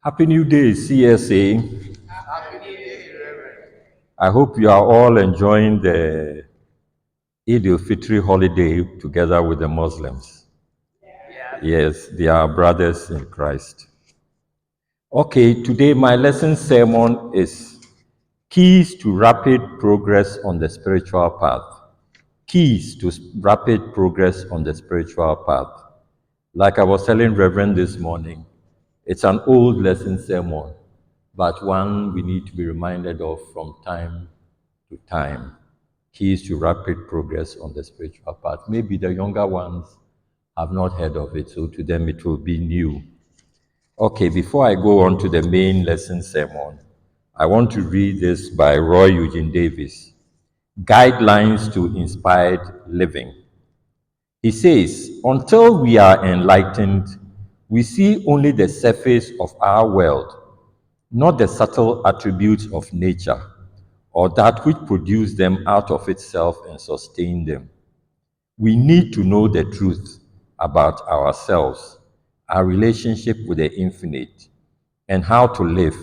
Happy New Day, CSA. Happy New Day, Reverend. I hope you are all enjoying the Eid al-Fitr holiday together with the Muslims. Yes. Yes, they are brothers in Christ. Okay, today my lesson sermon is Keys to Rapid Progress on the Spiritual Path. Keys to rapid progress on the spiritual path. Like I was telling Reverend this morning, it's an old lesson sermon, but one we need to be reminded of from time to time. Keys to rapid progress on the spiritual path. Maybe the younger ones have not heard of it, so to them it will be new. Okay, before I go on to the main lesson sermon, I want to read this by Roy Eugene Davis, Guidelines to Inspired Living. He says, until we are enlightened, we see only the surface of our world, not the subtle attributes of nature, or that which produced them out of itself and sustained them. We need to know the truth about ourselves, our relationship with the infinite, and how to live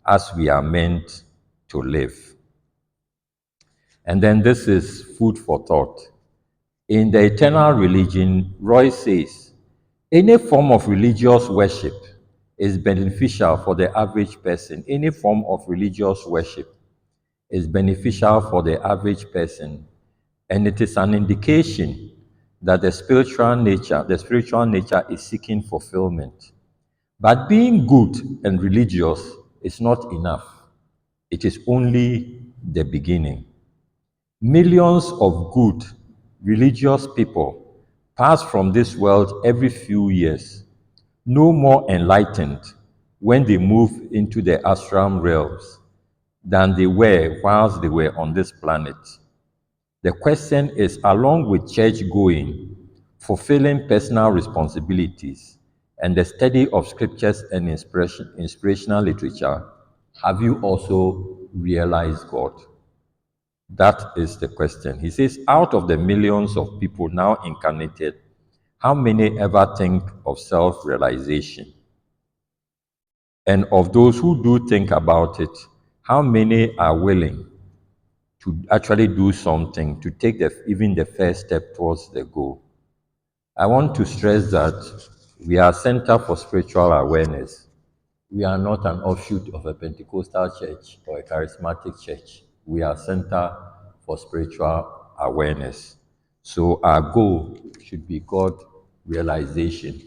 as we are meant to live. And then this is food for thought. In the eternal religion, Roy says, any form of religious worship is beneficial for the average person. Any form of religious worship is beneficial for the average person, and it is an indication that the spiritual nature is seeking fulfillment. But being good and religious is not enough. It is only the beginning. Millions of good religious people pass from this world every few years, no more enlightened when they move into the astral realms than they were whilst they were on this planet. The question is, along with church going, fulfilling personal responsibilities, and the study of scriptures and inspirational literature, have you also realized God? That is the question. He says, out of the millions of people now incarnated, how many ever think of self realization? And of those who do think about it, how many are willing to actually do something, to take even the first step towards the goal? I want to stress that we are Center for Spiritual Awareness. We are not an offshoot of a Pentecostal church or a charismatic church. We are Center for Spiritual Awareness. So our goal should be God realization.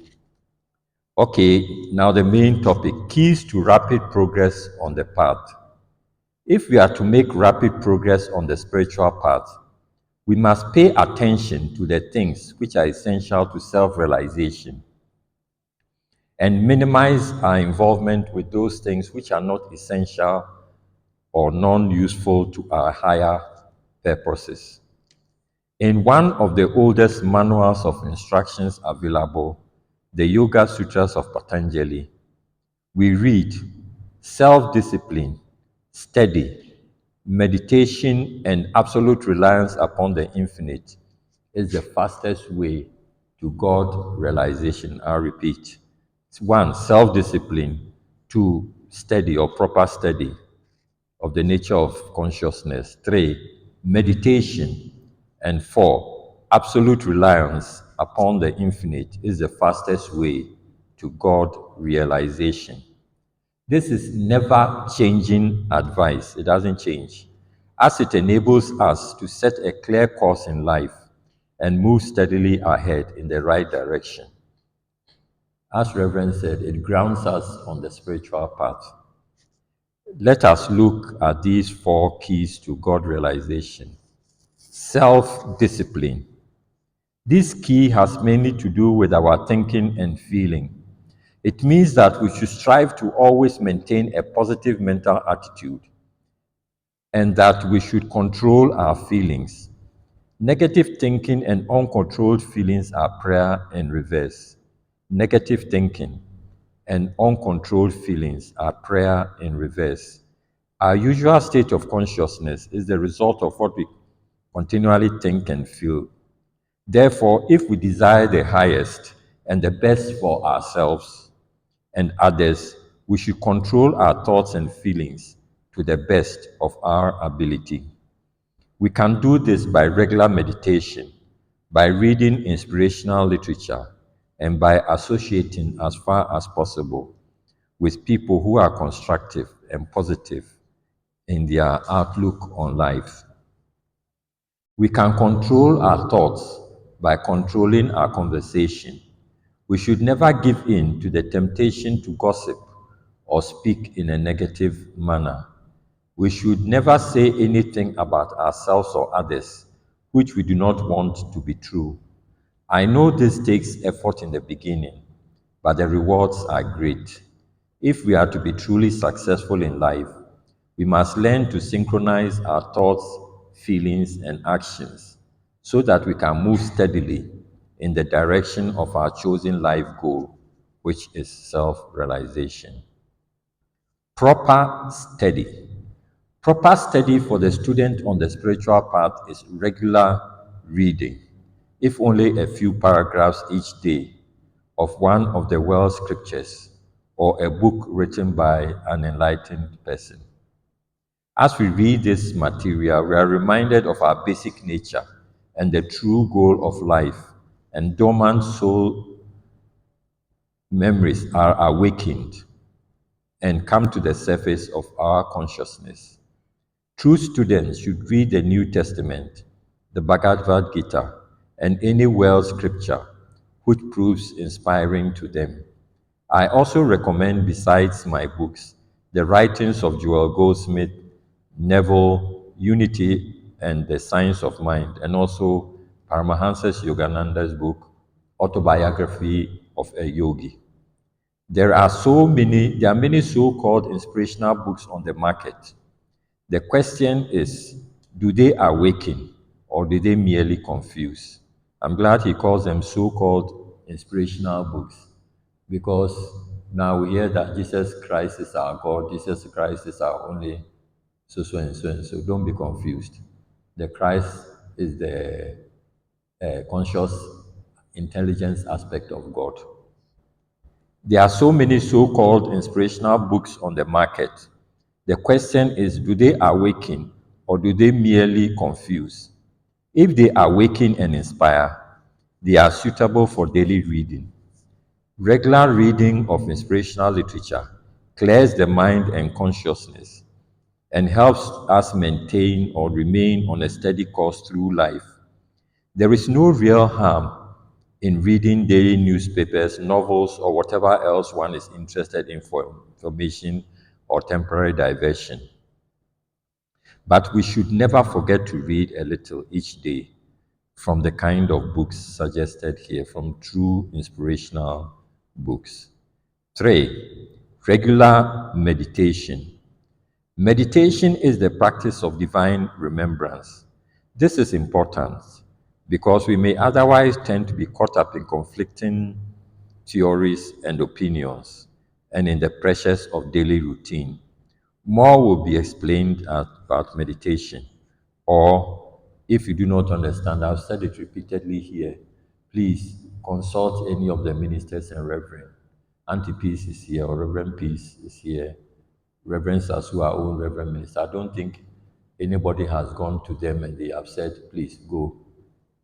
Okay, now the main topic, keys to rapid progress on the path. If we are to make rapid progress on the spiritual path, we must pay attention to the things which are essential to self-realization and minimize our involvement with those things which are not essential or non-useful to our higher purposes. In one of the oldest manuals of instructions available, the Yoga Sutras of Patanjali, we read, self-discipline, steady, meditation, and absolute reliance upon the infinite is the fastest way to God realization. I'll repeat. One, self-discipline. Two, study or proper study of the nature of consciousness. Three, meditation. And four, absolute reliance upon the infinite is the fastest way to God realization. This is never changing advice. It doesn't change, as it enables us to set a clear course in life and move steadily ahead in the right direction. As Reverend said, it grounds us on the spiritual path. Let us look at these four keys to God realization. Self-discipline. This key has mainly to do with our thinking and feeling. It means that we should strive to always maintain a positive mental attitude and that we should control our feelings. Negative thinking and uncontrolled feelings are prayer in reverse. Negative thinking and uncontrolled feelings are prayer in reverse. Our usual state of consciousness is the result of what we continually think and feel. Therefore, if we desire the highest and the best for ourselves and others, We should control our thoughts and feelings to the best of our ability. We can do this by regular meditation, by reading inspirational literature, and by associating as far as possible with people who are constructive and positive in their outlook on life. We can control our thoughts by controlling our conversation. We should never give in to the temptation to gossip or speak in a negative manner. We should never say anything about ourselves or others which we do not want to be true. I know this takes effort in the beginning, but the rewards are great. If we are to be truly successful in life, we must learn to synchronize our thoughts, feelings, and actions so that we can move steadily in the direction of our chosen life goal, which is self realization. Proper study. Proper study for the student on the spiritual path is regular reading, if only a few paragraphs each day, of one of the world scriptures or a book written by an enlightened person. As we read this material, we are reminded of our basic nature and the true goal of life, and dormant soul memories are awakened and come to the surface of our consciousness. True students should read the New Testament, the Bhagavad Gita, and any world scripture which proves inspiring to them. I also recommend, besides my books, the writings of Joel Goldsmith, Neville, Unity and the Science of Mind, and also Paramahansa Yogananda's book, Autobiography of a Yogi. There are many so-called inspirational books on the market. The question is, do they awaken or do they merely confuse? I'm glad he calls them so-called inspirational books because now we hear that Jesus Christ is our God, Jesus Christ is our only so and so and so. Don't be confused. The Christ is the conscious intelligence aspect of God. There are so many so-called inspirational books on the market. The question is, do they awaken or do they merely confuse? If they awaken and inspire, they are suitable for daily reading. Regular reading of inspirational literature clears the mind and consciousness and helps us maintain or remain on a steady course through life. There is no real harm in reading daily newspapers, novels, or whatever else one is interested in for information or temporary diversion. But we should never forget to read a little each day from the kind of books suggested here, from true inspirational books. 3. Regular meditation. Meditation is the practice of divine remembrance. This is important because we may otherwise tend to be caught up in conflicting theories and opinions and in the pressures of daily routine. More will be explained about meditation. Or, if you do not understand, I've said it repeatedly here, please consult any of the ministers and reverend. Auntie Peace is here, or Reverend Peace is here. Reverend Sasu, our own Reverend Minister. I don't think anybody has gone to them and they have said, please go.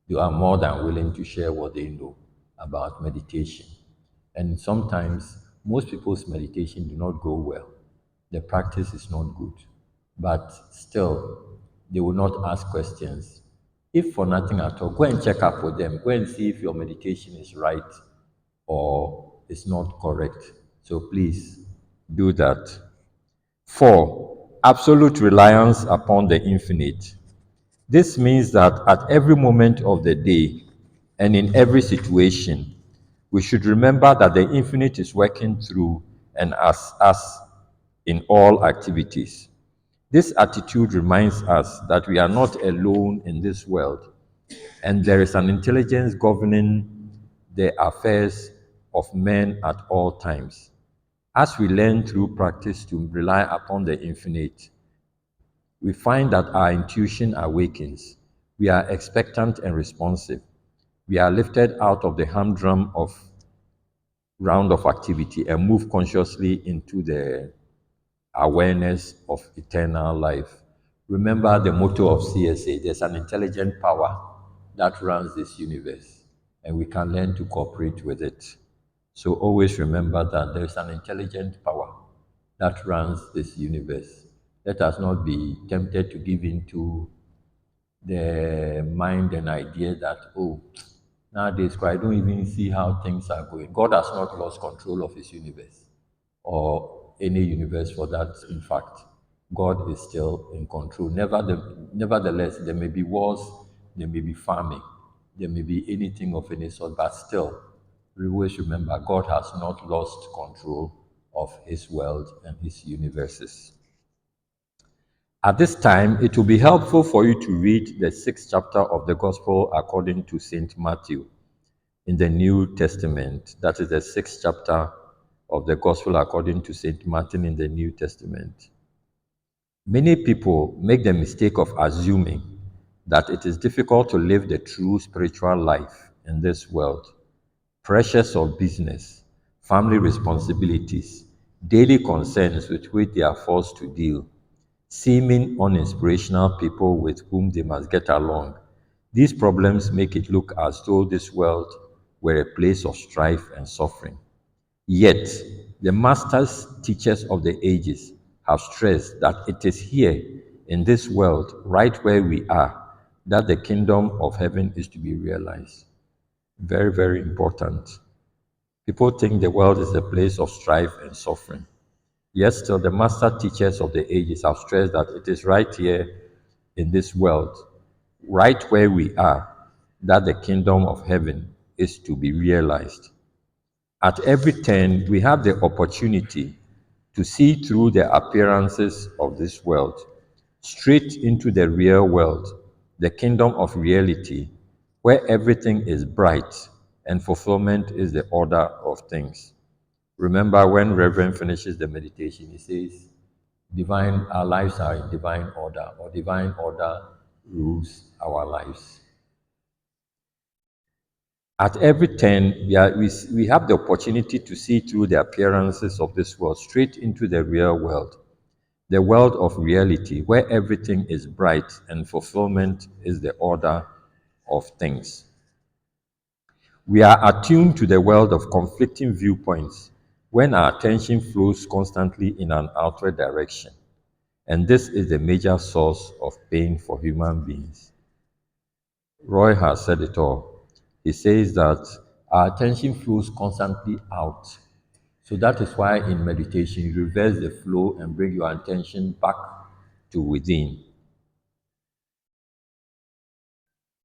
They are more than willing to share what they know about meditation. And sometimes most people's meditation do not go well. The practice is not good. But still, they will not ask questions. If for nothing at all, go and check up with them. Go and see if your meditation is right or is not correct. So please do that. 4. Absolute reliance upon the infinite. This means that at every moment of the day and in every situation, we should remember that the infinite is working through and as us in all activities. This attitude reminds us that we are not alone in this world and there is an intelligence governing the affairs of men at all times. As we learn through practice to rely upon the infinite, we find that our intuition awakens. We are expectant and responsive. We are lifted out of the humdrum of round of activity and move consciously into the awareness of eternal life. Remember the motto of CSA, there's an intelligent power that runs this universe, and we can learn to cooperate with it. So always remember that there's an intelligent power that runs this universe. Let us not be tempted to give in to the mind and idea that, oh, nowadays I don't even see how things are going. God has not lost control of his universe or any universe for that, in fact. God is still in control. Nevertheless, there may be wars, there may be famine, there may be anything of any sort, but still, we always remember God has not lost control of his world and his universes. At this time, it will be helpful for you to read the sixth chapter of the Gospel according to St. Matthew in the New Testament. That is the sixth chapter of the Gospel according to St. Martin in the New Testament. Many people make the mistake of assuming that it is difficult to live the true spiritual life in this world. Pressures of business, family responsibilities, daily concerns with which they are forced to deal, seeming uninspirational people with whom they must get along. These problems make it look as though this world were a place of strife and suffering. Yet, the masters, teachers of the ages have stressed that it is here in this world, right where we are, that the kingdom of heaven is to be realized. Very, very important. People think the world is a place of strife and suffering. Yet still, the master teachers of the ages have stressed that it is right here in this world, right where we are, that the kingdom of heaven is to be realized. At every turn, we have the opportunity to see through the appearances of this world, straight into the real world, the kingdom of reality, where everything is bright and fulfillment is the order of things. Remember when Reverend finishes the meditation, he says, divine, our lives are in divine order, or divine order rules our lives. At every turn, we have the opportunity to see through the appearances of this world straight into the real world, the world of reality, where everything is bright and fulfillment is the order of things. We are attuned to the world of conflicting viewpoints when our attention flows constantly in an outward direction. And this is the major source of pain for human beings. Roy has said it all. He says that our attention flows constantly out. So that is why in meditation you reverse the flow and bring your attention back to within.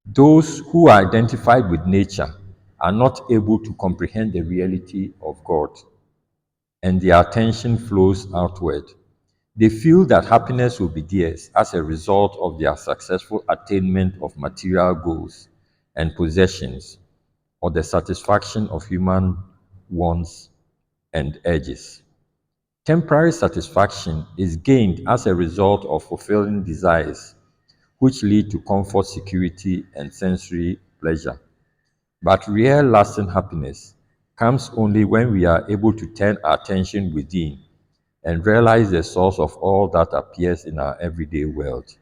Those who are identified with nature are not able to comprehend the reality of God, and their attention flows outward. They feel that happiness will be theirs as a result of their successful attainment of material goals and possessions, or the satisfaction of human wants and urges. Temporary satisfaction is gained as a result of fulfilling desires, which lead to comfort, security, and sensory pleasure. But real lasting happiness comes only when we are able to turn our attention within and realize the source of all that appears in our everyday world.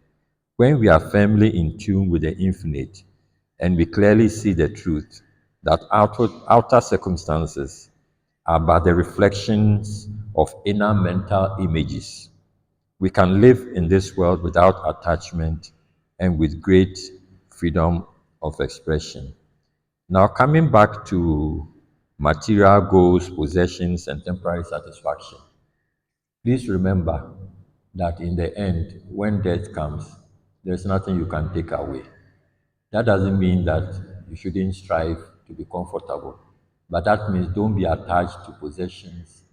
When we are firmly in tune with the infinite and we clearly see the truth that outer circumstances are but the reflections of inner mental images, we can live in this world without attachment and with great freedom of expression. Now, coming back to material goals, possessions, and temporary satisfaction, please remember that in the end, when death comes, there's nothing you can take away. That doesn't mean that you shouldn't strive to be comfortable, but that means don't be attached to possessions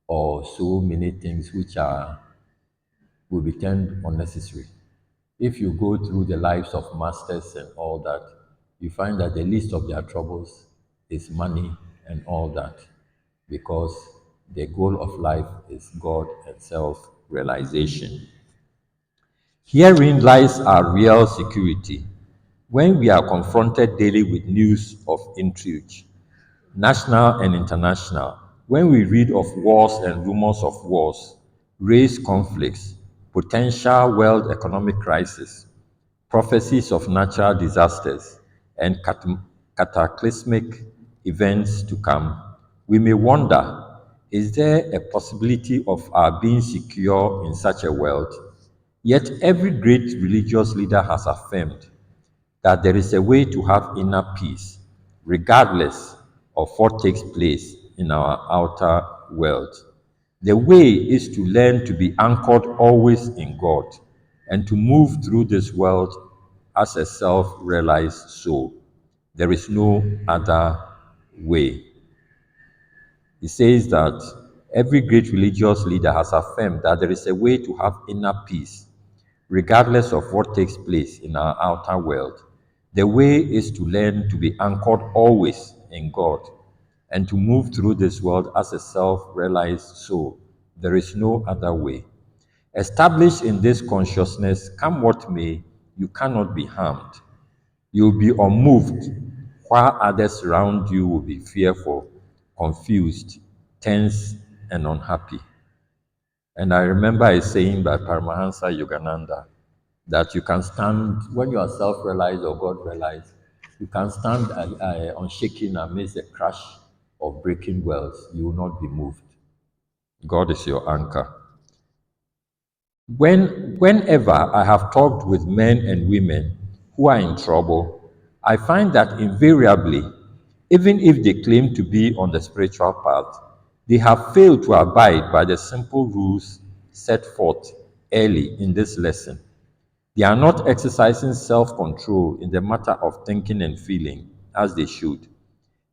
or so many things which are will be turned unnecessary. If you go through the lives of masters and all that, you find that the least of their troubles is money and all that, because the goal of life is God and self realization. Herein lies our real security. When we are confronted daily with news of intrigue, national and international. When we read of wars and rumors of wars, race conflicts, potential world economic crisis, prophecies of natural disasters, and cataclysmic events to come, we may wonder, is there a possibility of our being secure in such a world? Yet every great religious leader has affirmed that there is a way to have inner peace, regardless of what takes place in our outer world. The way is to learn to be anchored always in God and to move through this world as a self realized soul. There is no other way. He says that every great religious leader has affirmed that there is a way to have inner peace, regardless of what takes place in our outer world. The way is to learn to be anchored always in God and to move through this world as a self realized soul. There is no other way. Established in this consciousness, come what may, you cannot be harmed. You'll be unmoved, while others around you will be fearful, confused, tense, and unhappy. And I remember a saying by Paramahansa Yogananda that you can stand, when you are self realized or God realized, you can stand unshaken amidst the crash of breaking wells. You will not be moved. God is your anchor. Whenever I have talked with men and women who are in trouble, I find that invariably, even if they claim to be on the spiritual path, they have failed to abide by the simple rules set forth early in this lesson. They are not exercising self control in the matter of thinking and feeling as they should.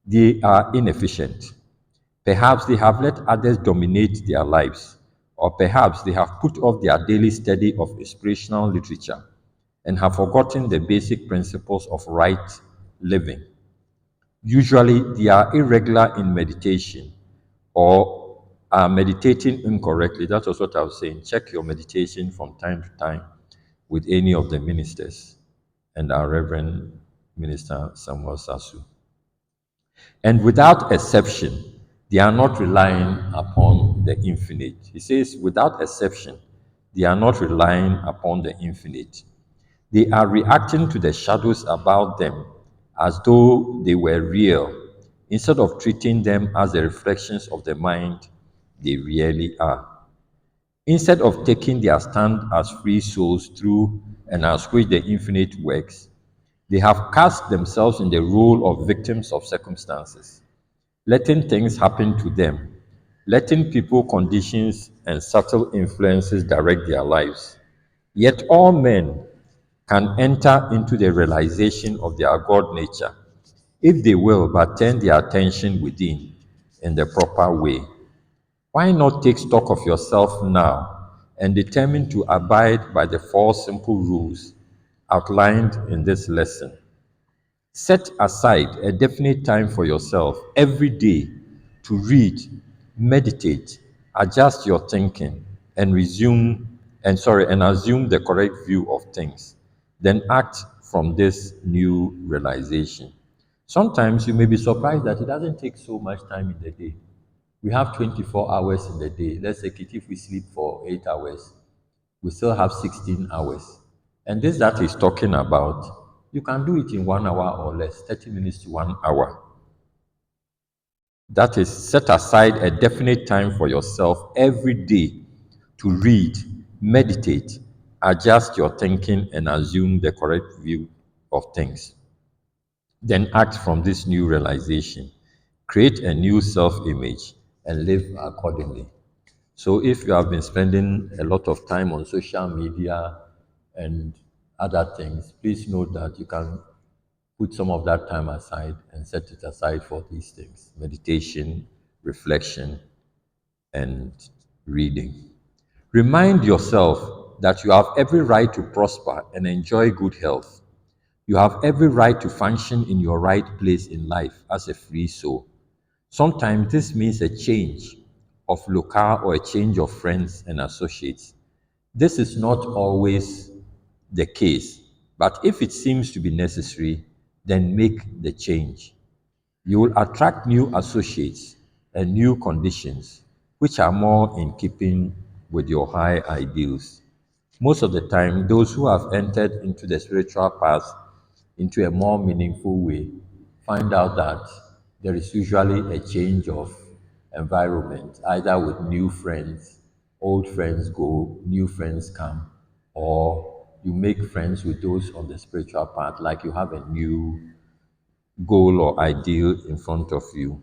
They are inefficient. Perhaps they have let others dominate their lives, or perhaps they have put off their daily study of inspirational literature and have forgotten the basic principles of right living. Usually, they are irregular in meditation or are meditating incorrectly. That was what I was saying. Check your meditation from time to time with any of the ministers and our Reverend Minister Samuel Sasu. And without exception, they are not relying upon the infinite. He says, without exception, they are not relying upon the infinite. They are reacting to the shadows about them as though they were real, instead of treating them as the reflections of the mind they really are. Instead of taking their stand as free souls through and as which the infinite works, they have cast themselves in the role of victims of circumstances, letting things happen to them, letting people, conditions, and subtle influences direct their lives. Yet all men can enter into the realization of their God nature if they will but turn their attention within in the proper way. Why not take stock of yourself now and determine to abide by the four simple rules outlined in this lesson? Set aside a definite time for yourself every day to read, meditate, adjust your thinking, and and assume the correct view of things. Then act from this new realization. Sometimes you may be surprised that it doesn't take so much time in the day. We have 24 hours in the day. Let's take it if we sleep for 8 hours, we still have 16 hours. And this that he's talking about, you can do it in 1 hour or less, 30 minutes to 1 hour. That is, set aside a definite time for yourself every day to read, meditate, adjust your thinking, and assume the correct view of things. Then act from this new realization. Create a new self image and live accordingly. So if you have been spending a lot of time on social media and other things, please note that you can put some of that time aside and set it aside for these things: meditation, reflection, and reading. Remind yourself that you have every right to prosper and enjoy good health. You have every right to function in your right place in life as a free soul. Sometimes this means a change of locale or a change of friends and associates. This is not always the case, but if it seems to be necessary, then make the change. You will attract new associates and new conditions, which are more in keeping with your high ideals. Most of the time, those who have entered into the spiritual path into a more meaningful way find out that there is usually a change of environment, either with new friends, old friends go, new friends come, or you make friends with those on the spiritual path, like you have a new goal or ideal in front of you.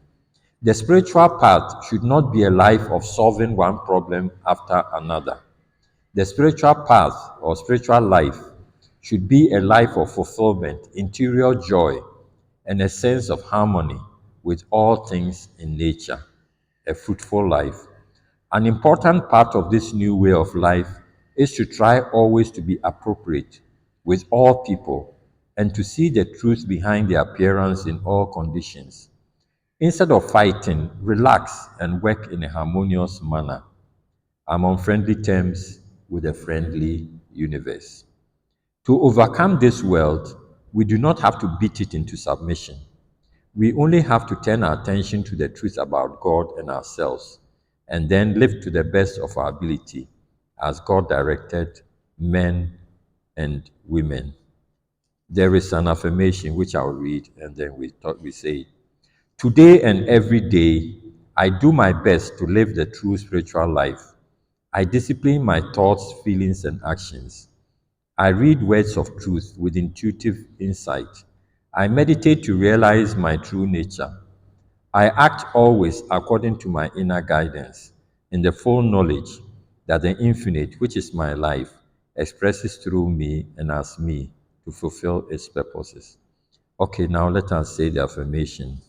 The spiritual path should not be a life of solving one problem after another. The spiritual path or spiritual life should be a life of fulfillment, interior joy, and a sense of harmony with all things in nature, a fruitful life. An important part of this new way of life is to try always to be appropriate with all people and to see the truth behind the appearance in all conditions. Instead of fighting, relax and work in a harmonious manner. I'm on friendly terms with a friendly universe. To overcome this world, we do not have to beat it into submission. We only have to turn our attention to the truth about God and ourselves, and then live to the best of our ability as God directed men and women. There is an affirmation which I'll read, and then we say, today and every day, I do my best to live the true spiritual life. I discipline my thoughts, feelings, and actions. I read words of truth with intuitive insight. I meditate to realize my true nature. I act always according to my inner guidance, in the full knowledge that the infinite, which is my life, expresses through me and as me to fulfill its purposes. Okay, now let us say the affirmation.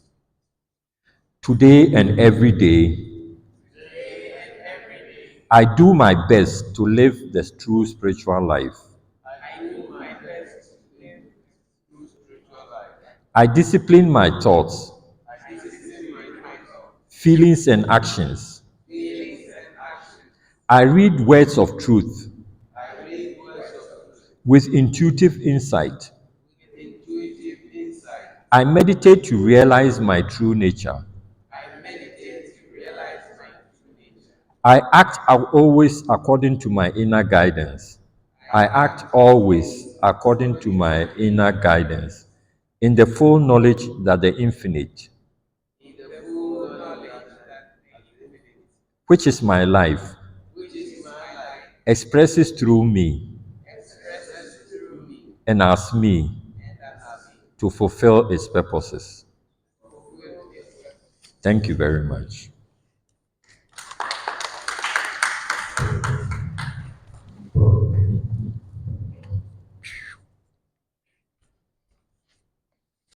Today and every day, I do my best to live the true spiritual life. I do my best to live through spiritual life. I discipline my thoughts, I discipline my thoughts, feelings, and actions. feelings, and actions. I read words of truth I read words of truth with intuitive insight. with intuitive insight. I meditate to realize my true nature. I meditate to realize my true nature. I act always according to my inner guidance. I I act act always according to my inner guidance, in the full knowledge that the infinite, in the full knowledge that the infinite, which is my life, which is my life, expresses through me expresses through me and as me and as me to fulfill its purposes. fulfill its purpose. Thank you very much.